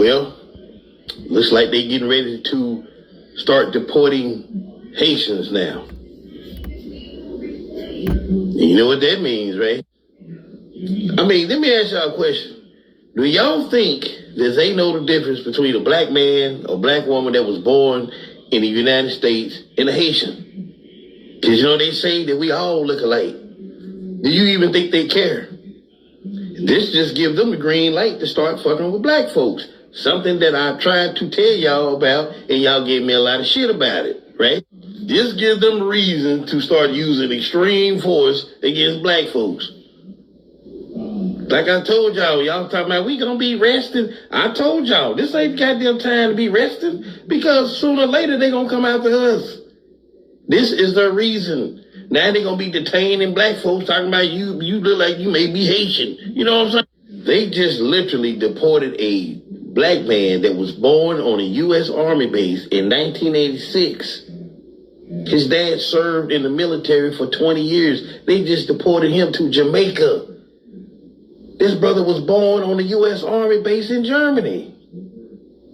Well, looks like they're getting ready to start deporting Haitians now. You know what that means, right? I mean, let me ask y'all a question. Do y'all think that they know the difference between a black man or black woman that was born in the United States and a Haitian? Because, they say that we all look alike. Do you even think they care? This just gives them the green light to start fucking with black folks. Something that I tried to tell y'all about, and y'all gave me a lot of shit about it, right? This gives them reason to start using extreme force against black folks. Like I told y'all talking about we gonna be resting. I told y'all, this ain't goddamn time to be resting, because sooner or later they gonna come after us. This is the reason. Now they gonna be detaining black folks, talking about you look like you may be Haitian. You know what I'm saying? They just literally deported a black man that was born on a U.S. Army base in 1986. His dad served in the military for 20 years. They just deported him to Jamaica. This brother was born on a U.S. Army base in Germany.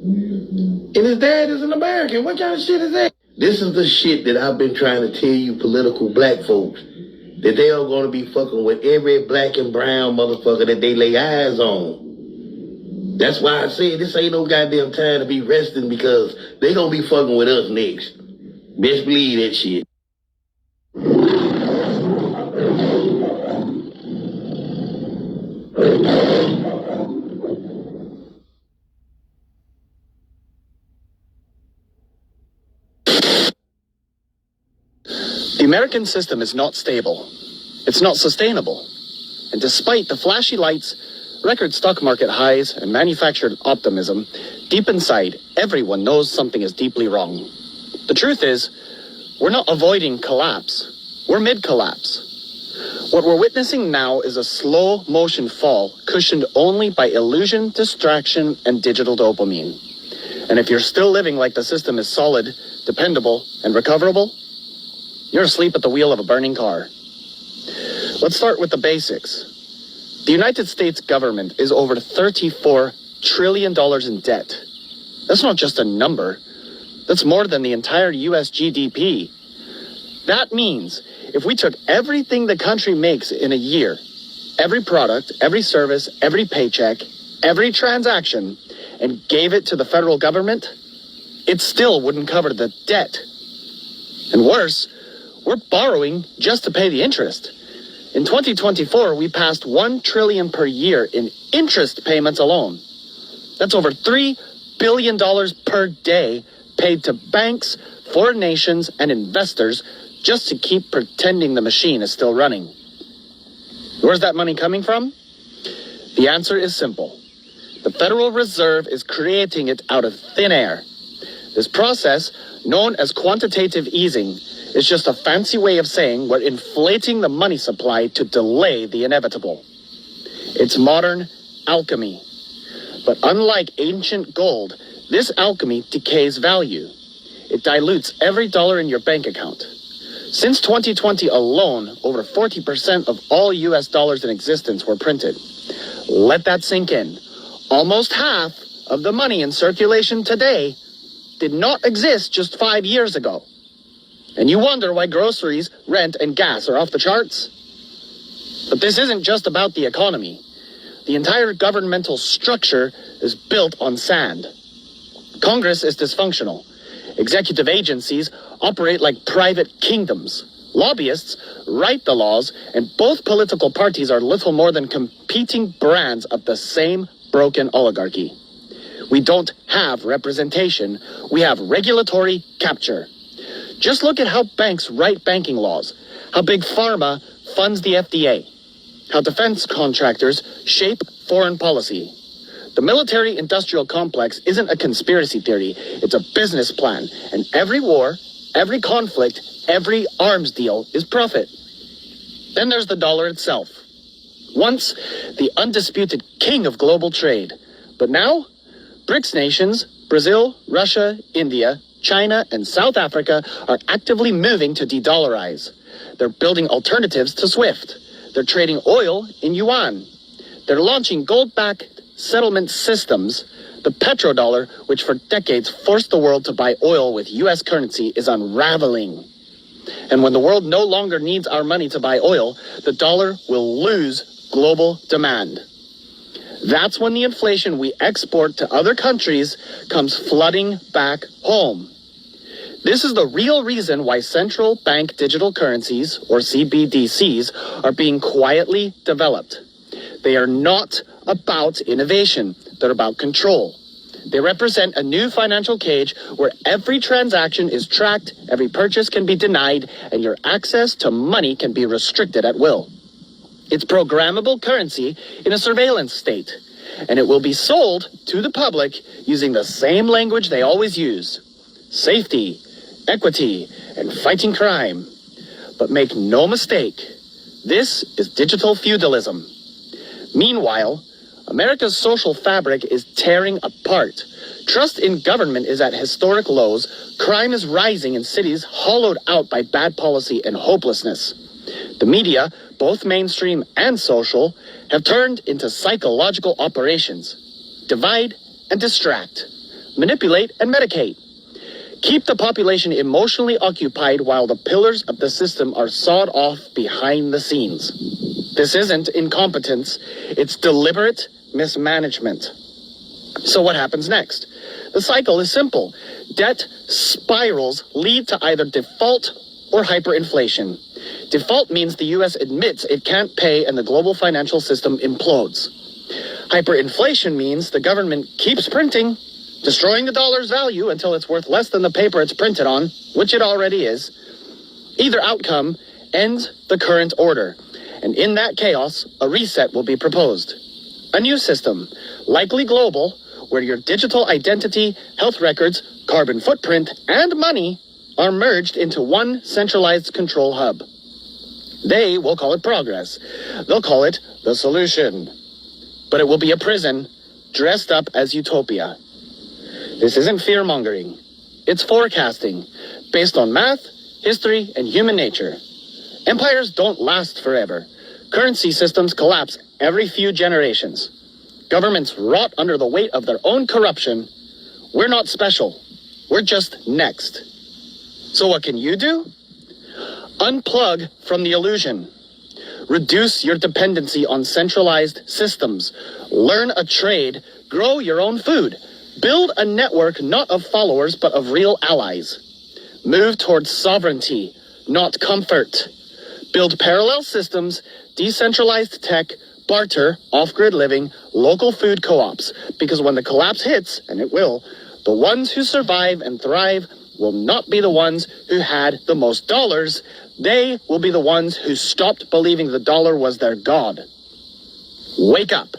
And his dad is an American. What kind of shit is that? This is the shit that I've been trying to tell you political black folks. That they are going to be fucking with every black and brown motherfucker that they lay eyes on. That's why I said this ain't no goddamn time to be resting, because they going to be fucking with us next. Best believe that shit. The American system is not stable. It's not sustainable. And despite the flashy lights, record stock market highs, and manufactured optimism, deep inside, everyone knows something is deeply wrong. The truth is, we're not avoiding collapse. We're mid-collapse. What we're witnessing now is a slow motion fall cushioned only by illusion, distraction, and digital dopamine. And if you're still living like the system is solid, dependable, and recoverable, you're asleep at the wheel of a burning car. Let's start with the basics. The United States government is over $34 trillion in debt. That's not just a number. That's more than the entire US GDP. That means if we took everything the country makes in a year, every product, every service, every paycheck, every transaction, and gave it to the federal government, it still wouldn't cover the debt. And worse, we're borrowing just to pay the interest. In 2024, we passed $1 trillion per year in interest payments alone. That's over $3 billion per day paid to banks, foreign nations, and investors just to keep pretending the machine is still running. Where's that money coming from? The answer is simple. The Federal Reserve is creating it out of thin air. This process, known as quantitative easing, is just a fancy way of saying we're inflating the money supply to delay the inevitable. It's modern alchemy. But unlike ancient gold, this alchemy decays value. It dilutes every dollar in your bank account. Since 2020 alone, over 40% of all US dollars in existence were printed. Let that sink in. Almost half of the money in circulation today did not exist just 5 years ago. And you wonder why groceries, rent, and gas are off the charts? But this isn't just about the economy. The entire governmental structure is built on sand. Congress is dysfunctional. Executive agencies operate like private kingdoms. Lobbyists write the laws, and both political parties are little more than competing brands of the same broken oligarchy. We don't have representation. We have regulatory capture. Just look at how banks write banking laws, how Big Pharma funds the FDA, how defense contractors shape foreign policy. The military-industrial complex isn't a conspiracy theory, it's a business plan, and every war, every conflict, every arms deal is profit. Then there's the dollar itself. Once the undisputed king of global trade, but now BRICS nations, Brazil, Russia, India, China, and South Africa are actively moving to de-dollarize. They're building alternatives to SWIFT. They're trading oil in yuan. They're launching gold-backed settlement systems The petrodollar, which for decades forced the world to buy oil with U.S. currency, is unraveling. And when the world no longer needs our money to buy oil, the dollar will lose global demand. That's when the inflation we export to other countries comes flooding back home. This is the real reason why central bank digital currencies, or CBDCs, are being quietly developed. They are not about innovation. They're about control. They represent a new financial cage where every transaction is tracked, every purchase can be denied, and your access to money can be restricted at will. It's programmable currency in a surveillance state, and it will be sold to the public using the same language they always use: safety, equity, and fighting crime. But make no mistake, this is digital feudalism. Meanwhile, America's social fabric is tearing apart. Trust in government is at historic lows. Crime is rising in cities hollowed out by bad policy and hopelessness. The media, both mainstream and social, have turned into psychological operations. Divide and distract. Manipulate and medicate. Keep the population emotionally occupied while the pillars of the system are sawed off behind the scenes. This isn't incompetence, it's deliberate mismanagement. So what happens next? The cycle is simple. Debt spirals lead to either default or hyperinflation. Default means the U.S. admits it can't pay and the global financial system implodes. Hyperinflation means the government keeps printing, destroying the dollar's value until it's worth less than the paper it's printed on, which it already is. Either outcome ends the current order, and in that chaos, a reset will be proposed. A new system, likely global, where your digital identity, health records, carbon footprint, and money are merged into one centralized control hub. They will call it progress. They'll call it the solution. But it will be a prison dressed up as utopia. This isn't fear-mongering. It's forecasting, based on math, history, and human nature. Empires don't last forever. Currency systems collapse every few generations. Governments rot under the weight of their own corruption. We're not special. We're just next. So what can you do? Unplug from the illusion. Reduce your dependency on centralized systems. Learn a trade. Grow your own food. Build a network not of followers but of real allies. Move towards sovereignty, not comfort. Build parallel systems, decentralized tech, barter, off-grid living, local food co-ops. Because when the collapse hits, and it will, the ones who survive and thrive will not be the ones who had the most dollars. They will be the ones who stopped believing the dollar was their god. Wake up.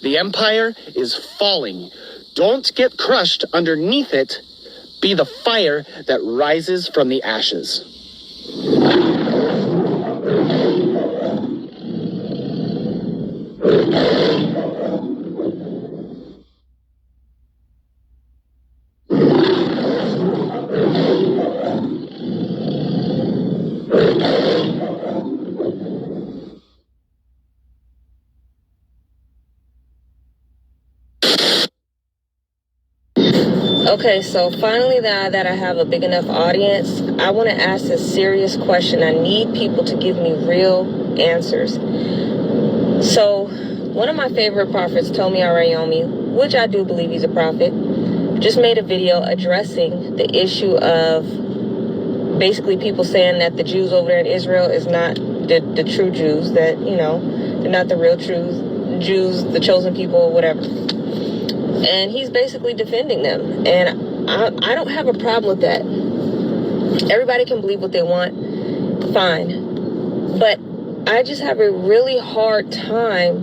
The empire is falling. Don't get crushed underneath it. Be the fire that rises from the ashes. Okay, so finally now that I have a big enough audience, I want to ask a serious question. I need people to give me real answers. So, one of my favorite prophets, Tomi Arayomi, which I do believe he's a prophet, just made a video addressing the issue of basically people saying that the Jews over there in Israel is not the true Jews, that, you know, they're not the real true Jews, the chosen people, whatever. And he's basically defending them. And I don't have a problem with that. Everybody can believe what they want. Fine. But I just have a really hard time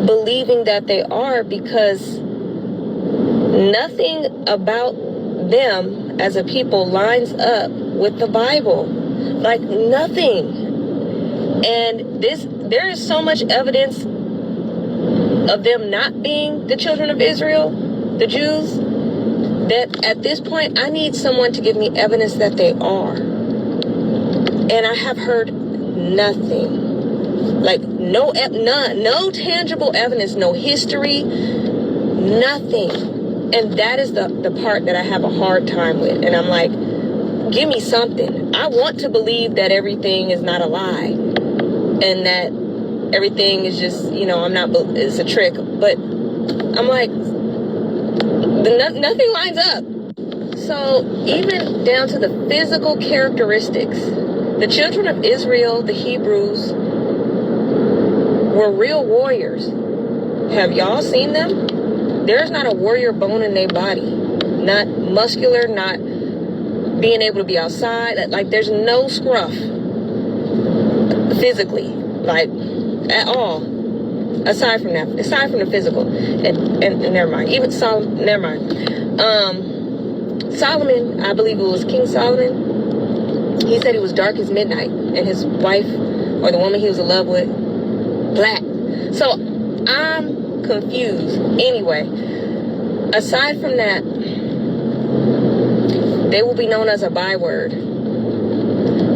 believing that they are, because nothing about them as a people lines up with the Bible. Like, nothing. And there is so much evidence of them not being the children of Israel, the Jews, that at this point I need someone to give me evidence that they are. And I have heard nothing. Like, no tangible evidence, no history, Nothing. And that is the part that I have a hard time with. And I'm like, give me something. I want to believe that everything is not a lie and that everything is just, it's a trick. But I'm like, nothing lines up. So even down to the physical characteristics, the children of Israel, the Hebrews, were real warriors. Have y'all seen them? There's not a warrior bone in their body. Not muscular, not being able to be outside. Like, there's no scruff physically, like, at all. Aside from the physical. And never mind. Even Solomon, never mind. Solomon, I believe it was King Solomon, he said he was dark as midnight, and his wife, or the woman he was in love with, black. So I'm confused. Anyway, aside from that, they will be known as a byword.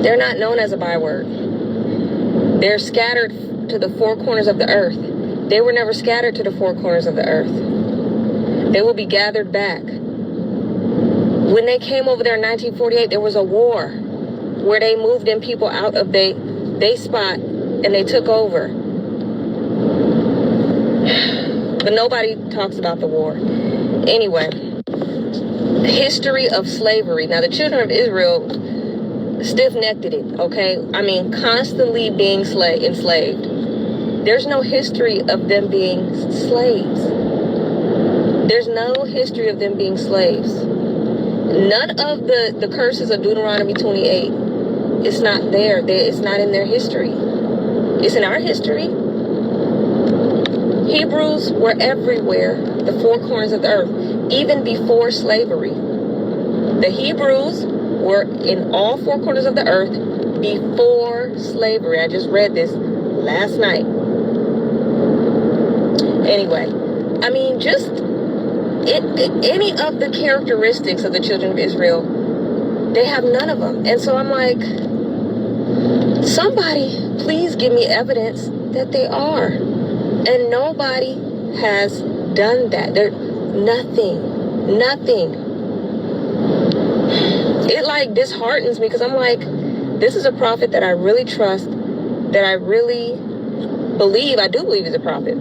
They're not known as a byword. They're scattered to the four corners of the earth. They were never scattered to the four corners of the earth. They will be gathered back. When they came over there in 1948, there was a war where they moved in people out of they spot and they took over. But nobody talks about the war. Anyway, history of slavery. Now, the children of Israel stiff-necked it, okay? I mean, constantly being enslaved. There's no history of them being slaves. There's no history of them being slaves. None of the curses of Deuteronomy 28, it's not there. It's not in their history. It's in our history. Hebrews were everywhere, the four corners of the earth, even before slavery. The Hebrews were in all four corners of the earth before slavery. I just read this last night. Anyway, I mean, just any of the characteristics of the children of Israel, they have none of them. And so I'm like, somebody please give me evidence that they are. And nobody has done that. There's nothing. It like disheartens me because I'm like, this is a prophet that I really trust, that I really believe. I do believe he's a prophet.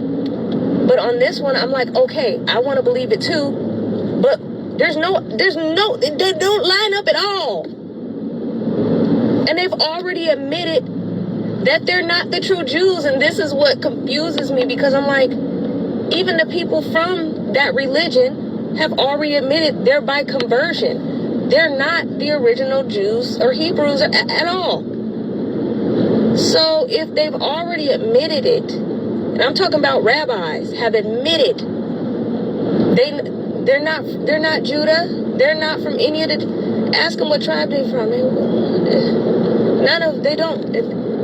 But on this one, I'm like, okay, I want to believe it too, but they don't line up at all. And they've already admitted that they're not the true Jews, and this is what confuses me because I'm like, even the people from that religion have already admitted they're by conversion. They're not the original Jews or Hebrews at all. So if they've already admitted it, and I'm talking about rabbis have admitted they're not Judah, they're not from any of the. Ask them what tribe they're from.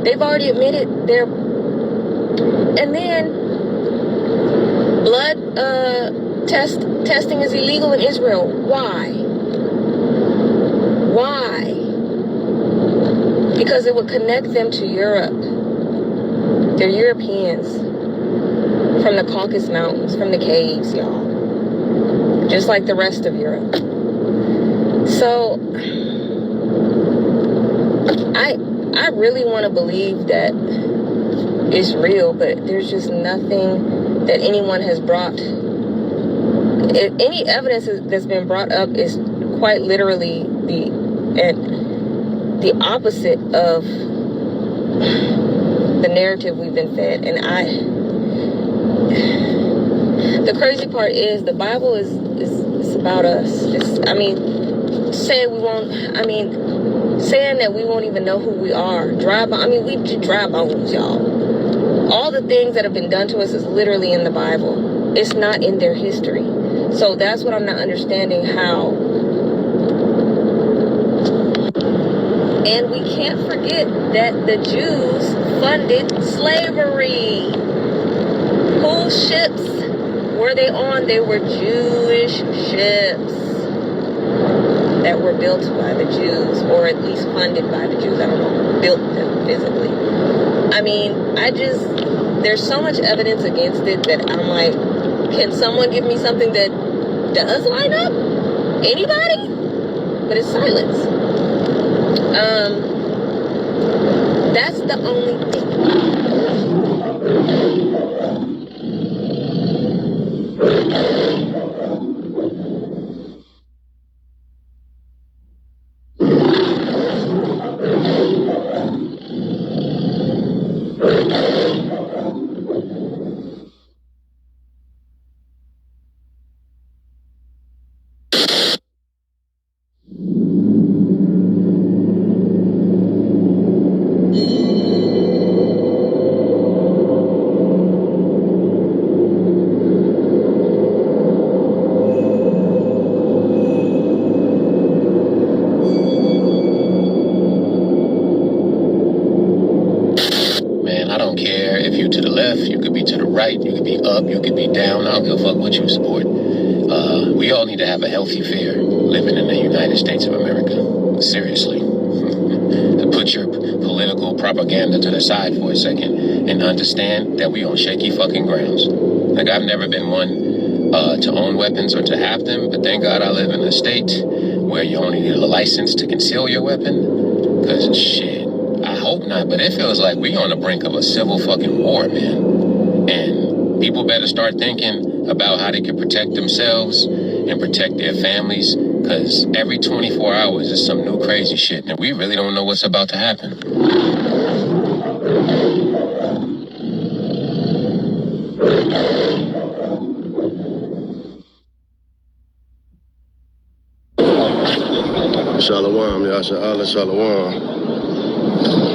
They've already admitted they're. And then blood testing is illegal in Israel. Why? Because it would connect them to Europe. They're Europeans. From the Caucasus Mountains, from the caves, y'all. Just like the rest of Europe. So, I really want to believe that it's real, but there's just nothing that anyone has brought. Any evidence that's been brought up is quite literally the opposite of the narrative we've been fed. And the crazy part is the Bible is about us. Saying that we won't even know who we are. We just dry bones, y'all. All the things that have been done to us is literally in the Bible. It's not in their history. So that's what I'm not understanding how. And we can't forget that the Jews funded slavery. Whose ships were they on? They were Jewish ships that were built by the Jews, or at least funded by the Jews. I don't know who built them physically. I mean, there's so much evidence against it that I'm like, Can someone give me something that does line up? Anybody? But it's silence. That's the only thing. Man, I don't care if you're to the left, you could be to the right, you could be up, you could be down. I don't give a fuck what you support. We all need to have a healthy fear living in the United States of America. Seriously. To put your political propaganda to the side for a second and understand that we on shaky fucking grounds. Like, I've never been one to own weapons or to have them, but thank God I live in a state where you only need a license to conceal your weapon. Because shit, I hope not, but it feels like we on the brink of a civil fucking war, man. And people better start thinking about how they can protect themselves and protect their families, because every 24 hours is some new crazy shit, and we really don't know what's about to happen. Shalom, Yasha Allah, Shalom.